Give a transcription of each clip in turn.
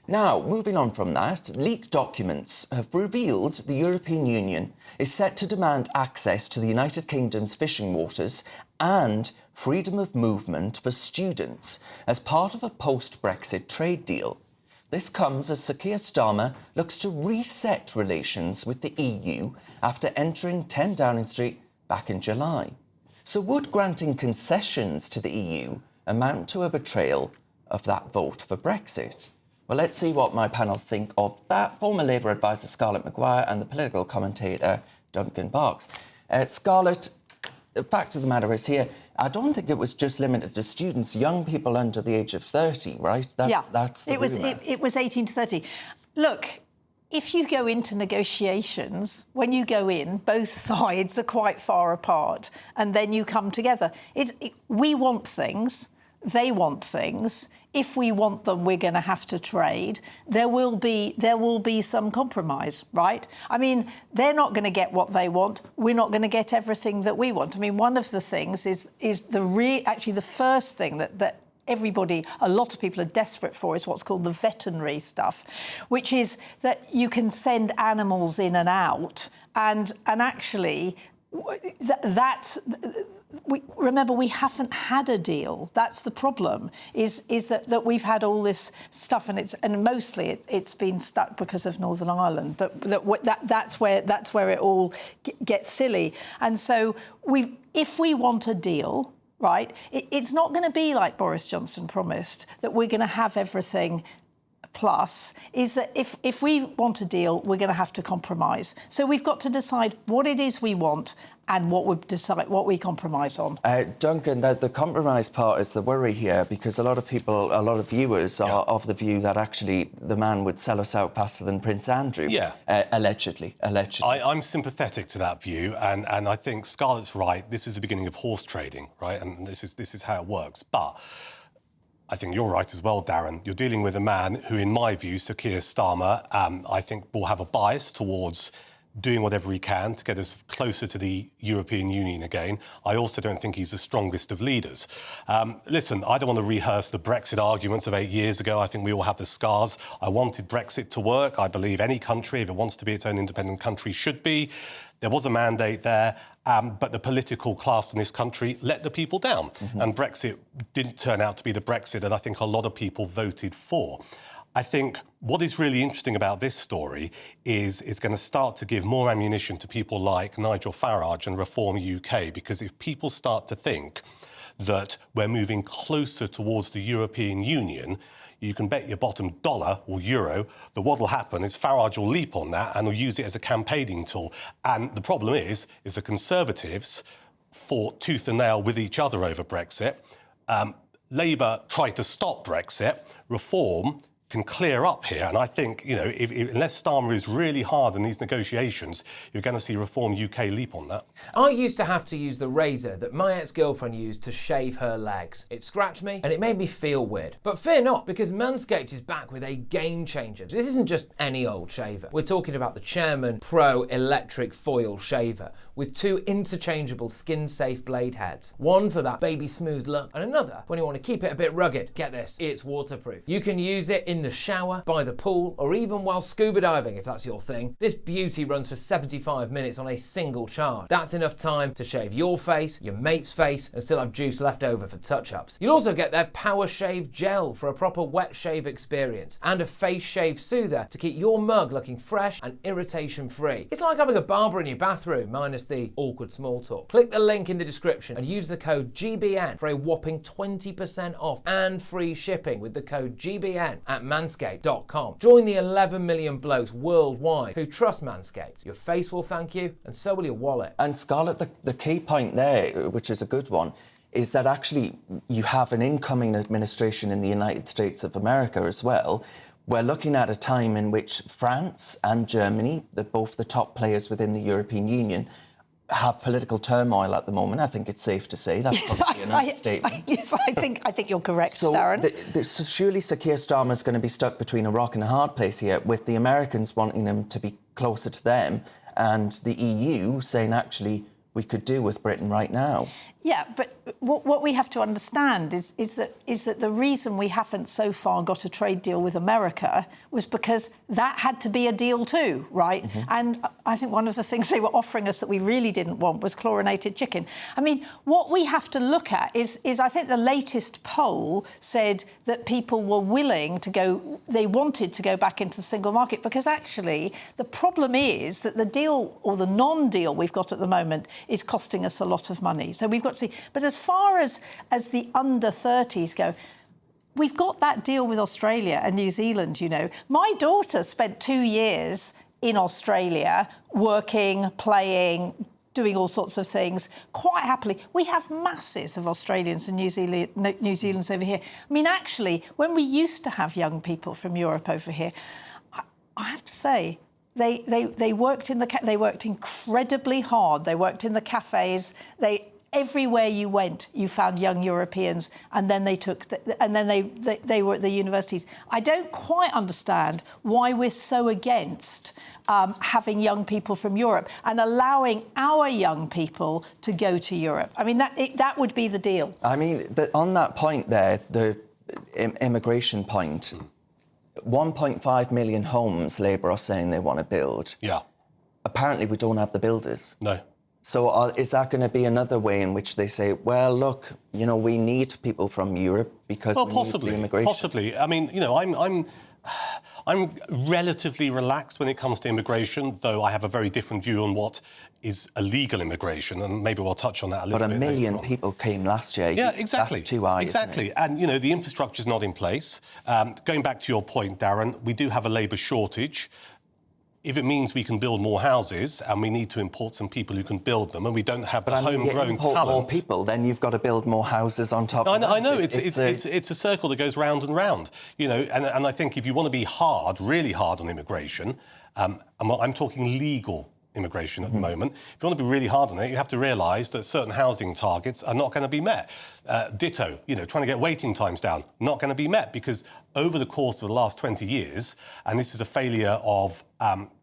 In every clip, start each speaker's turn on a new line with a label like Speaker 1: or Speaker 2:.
Speaker 1: Now, moving on from that, leaked documents have revealed the European Union is set to demand access to the United Kingdom's fishing waters and freedom of movement for students as part of a post-Brexit trade deal. This comes as Sir Keir Starmer looks to reset relations with the EU after entering 10 Downing Street back in July. So would granting concessions to the EU amount to a betrayal of that vote for Brexit? Well, let's see what my panel think of that. Former Labour advisor Scarlett Maguire and the political commentator Duncan Barks. Scarlett, the fact of the matter is here, I don't think it was just limited to students, young people under the age of 30, right? That's the rumour.
Speaker 2: It was 18 to 30. Look, if you go into negotiations, when you go in, both sides are quite far apart, and then you come together. We want things, they want things. If we want them, we're going to have to trade. There will be some compromise, right? I mean, they're not going to get what they want. We're not going to get everything that we want. I mean, one of the things is actually the first thing that everybody, a lot of people are desperate for is what's called the veterinary stuff, which is that you can send animals in and out, and actually remember, we haven't had a deal. That's the problem. Is that we've had all this stuff, and mostly it's been stuck because of Northern Ireland. That's where it all gets silly. And so if we want a deal, right, it's not going to be like Boris Johnson promised, that we're going to have everything. Plus, is that if we want a deal, we're going to have to compromise. So we've got to decide what it is we want and what we compromise on.
Speaker 1: Duncan, the compromise part is the worry here, because a lot of viewers are of the view that actually the man would sell us out faster than Prince Andrew.
Speaker 3: Yeah.
Speaker 1: Allegedly.
Speaker 3: I'm sympathetic to that view, and I think Scarlett's right. This is the beginning of horse trading, right? And this is how it works. But I think you're right as well, Darren. You're dealing with a man who, in my view, Sir Keir Starmer, I think will have a bias towards doing whatever he can to get us closer to the European Union again. I also don't think he's the strongest of leaders. Listen, I don't want to rehearse the Brexit arguments of 8 years ago. I think we all have the scars. I wanted Brexit to work. I believe any country, if it wants to be its own independent country, should be. There was a mandate there, but the political class in this country let the people down. Mm-hmm. And Brexit didn't turn out to be the Brexit that I think a lot of people voted for. I think what is really interesting about this story is it's going to start to give more ammunition to people like Nigel Farage and Reform UK, because if people start to think that we're moving closer towards the European Union, you can bet your bottom dollar or euro that what will happen is Farage will leap on that and will use it as a campaigning tool. And the problem is the Conservatives fought tooth and nail with each other over Brexit. Labour tried to stop Brexit. Reform can clear up here. And I think, you know, unless Starmer is really hard in these negotiations, you're going to see Reform UK leap on that.
Speaker 4: I used to have to use the razor that my ex-girlfriend used to shave her legs. It scratched me and it made me feel weird. But fear not, because Manscaped is back with a game changer. This isn't just any old shaver. We're talking about the Chairman Pro Electric Foil Shaver with 2 interchangeable skin-safe blade heads. One for that baby smooth look and another when you want to keep it a bit rugged. Get this, it's waterproof. You can use it in the shower, by the pool, or even while scuba diving if that's your thing. This beauty runs for 75 minutes on a single charge. That's enough time to shave your face, your mate's face, and still have juice left over for touch-ups. You'll also get their Power Shave Gel for a proper wet shave experience, and a face shave soother to keep your mug looking fresh and irritation-free. It's like having a barber in your bathroom, minus the awkward small talk. Click the link in the description and use the code GBN for a whopping 20% off and free shipping with the code GBN at manscaped.com. Join the 11 million blokes worldwide who trust Manscaped. Your face will thank you, and so will your wallet.
Speaker 1: And Scarlett, the key point there, which is a good one, is that actually you have an incoming administration in the United States of America as well. We're looking at a time in which France and Germany, both the top players within the European Union, have political turmoil at the moment. I think it's safe to say that's probably an understatement.
Speaker 2: Yes, I think you're correct, Darren.
Speaker 1: So surely Sir Keir Starmer's going to be stuck between a rock and a hard place here, with the Americans wanting him to be closer to them and the EU saying, actually, we could do with Britain right now.
Speaker 2: Yeah, but what we have to understand is that the reason we haven't so far got a trade deal with America was because that had to be a deal too, right? And I think one of the things they were offering us that we really didn't want was chlorinated chicken. I mean, what we have to look at is I think the latest poll said that people were willing to go, they wanted to go back into the single market, because actually the problem is that the deal or the non-deal we've got at the moment is costing us a lot of money. So we've got to see. But as far as the under 30s go, we've got that deal with Australia and New Zealand, you know. My daughter spent 2 years in Australia working, playing, doing all sorts of things quite happily. We have masses of Australians and New Zealanders over here. I mean, actually, when we used to have young people from Europe over here, I have to say, they worked they worked incredibly hard. They worked in the cafes. Everywhere you went, you found young Europeans, and then they were at the universities. I don't quite understand why we're so against having young people from Europe and allowing our young people to go to Europe. I mean, that would be the deal.
Speaker 1: I mean, on that point there, the immigration point, 1.5 million homes Labour are saying they want to build.
Speaker 3: Yeah.
Speaker 1: Apparently, we don't have the builders.
Speaker 3: No.
Speaker 1: So is that going to be another way in which they say, well, look, you know, we need people from Europe because we need the immigration?
Speaker 3: Possibly. I mean, you know, I'm relatively relaxed when it comes to immigration, though I have a very different view on what is illegal immigration, and maybe we'll touch on that a little bit.
Speaker 1: But 1 million people came last year.
Speaker 3: Yeah, exactly.
Speaker 1: That's too high,
Speaker 3: exactly.
Speaker 1: Isn't it?
Speaker 3: And, you know, the infrastructure's not in place. Going back to your point, Darren, we do have a labour shortage. If it means we can build more houses and we need to import some people who can build them, and we don't have the homegrown
Speaker 1: import
Speaker 3: talent...
Speaker 1: more people, then you've got to build more houses on top of that.
Speaker 3: I know, it's a circle that goes round and round, you know, and I think if you want to be hard, really hard on immigration, I'm talking legal immigration at the moment. If you want to be really hard on it, you have to realise that certain housing targets are not going to be met. Ditto, you know, trying to get waiting times down, not going to be met, because over the course of the last 20 years, and this is a failure of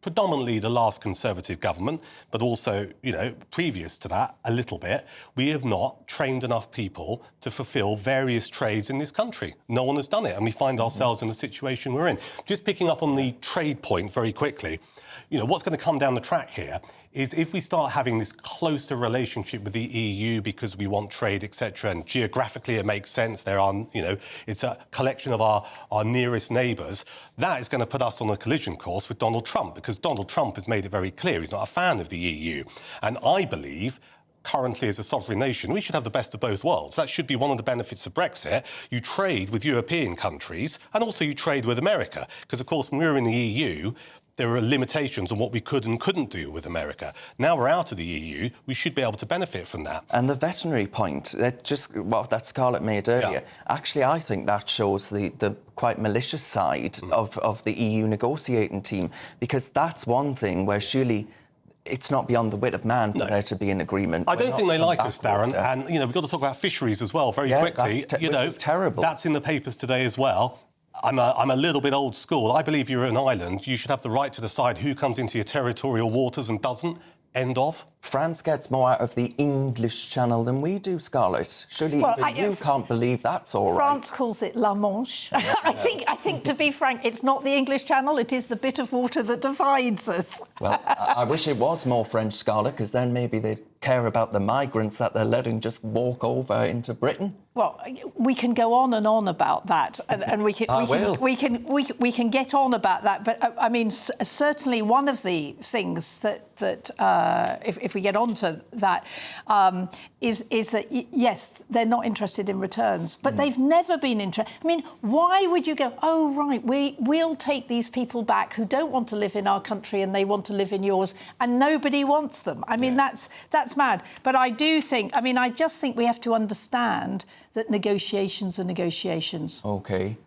Speaker 3: predominantly the last Conservative government, but also, you know, previous to that, a little bit, we have not trained enough people to fulfil various trades in this country. No one has done it, and we find ourselves in the situation we're in. Just picking up on the trade point very quickly, you know, what's going to come down the track here is if we start having this closer relationship with the EU because we want trade, etc., and geographically it makes sense, there are, you know, it's a collection of our nearest neighbours, that is going to put us on a collision course with Donald Trump, because Donald Trump has made it very clear he's not a fan of the EU. And I believe, currently as a sovereign nation, we should have the best of both worlds. That should be one of the benefits of Brexit. You trade with European countries and also you trade with America, because, of course, when we were in the EU, there were limitations on what we could and couldn't do with America. Now we're out of the EU, we should be able to benefit from that.
Speaker 1: And the veterinary point, that Scarlett made earlier, actually, I think that shows the quite malicious side of the EU negotiating team, because that's one thing where surely it's not beyond the wit of man for there to be an agreement.
Speaker 3: I don't think they like us, Darren. And, you know, we've got to talk about fisheries as well very quickly.
Speaker 1: Which is terrible.
Speaker 3: That's in the papers today as well. I'm a little bit old school. I believe you're an island. You should have the right to decide who comes into your territorial waters and doesn't. End of.
Speaker 1: France gets more out of the English Channel than we do, Scarlett. Surely even you can't believe that's all right.
Speaker 2: France calls it La Manche. I think, to be frank, it's not the English Channel, it is the bit of water that divides us.
Speaker 1: Well, I wish it was more French, Scarlett, because then maybe they'd care about the migrants that they're letting just walk over into Britain.
Speaker 2: Well, we can go on and on about that, and we can get on about that. But I mean, certainly one of the things that if we get on to that is that yes, they're not interested in returns, but they've never been interested. I mean, why would you go? Oh, right, we'll take these people back who don't want to live in our country and they want to live in yours, and nobody wants them. I mean, that's mad. But I do think. I mean, I just think we have to understand that negotiations are negotiations.
Speaker 1: OK.